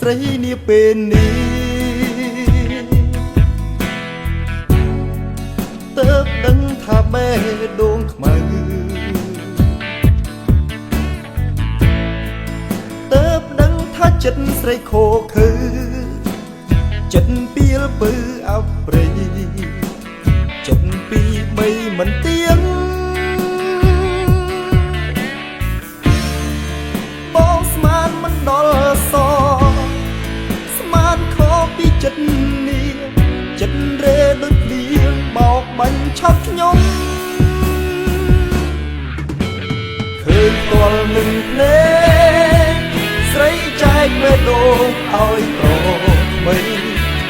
រីនាពេលនេះទើបដឹងថាបេះដូងខ្មៅទើបដឹងថាចិត្តស្រីខូខើចិត្តពីលពើអប្រិយចិត្តពីបីមិនទៀងបងស្មានមិនដល់សស្មានខកពីចិត្តនេះចិត្តរេដូចភ្លៀងបោកបាញ់ឆក់ខ្ញុំឃើញតលនឹងភ្នែកស្រីចែកបេះដូងឲ្យប្របី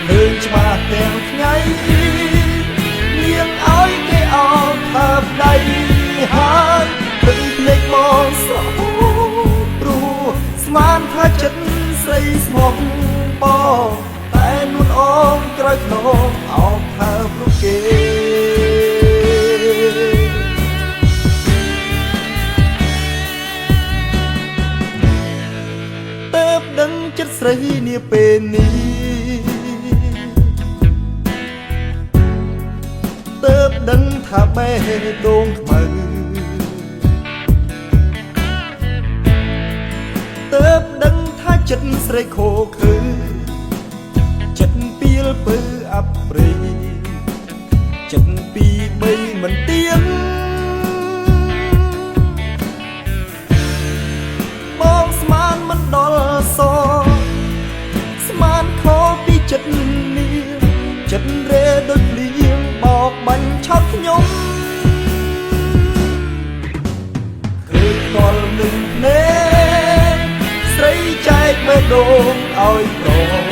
ឃើញច្បាស់ទាំងថ្ងៃនាងឲ្យគេអោបថាប្តីហើយឃើញភ្នែកបងស្រស់ព្រោះស្មានថាចិត្តស្រីស្មោះបងតែនួនអងក្រោយខ្នងអោបថាព្រោះគេទើបដឹងចិត្តស្រីនាពេលនេះទើបដឹងថាបេះដូងខ្មៅទើបដឹងថាចិត្តស្រីខូខើចិត្តពីលពើអប្រិយចិត្តពីបីមិនទៀងបងស្មានមិនដល់សស្មានខូពីចិត្តនេះចិត្តរេដូចភ្លៀងបោកបាញ់ឆក់ខ្ញុំឃើញតលនឹងភ្នែកស្រីចែកបេះដូងឲ្យប្រ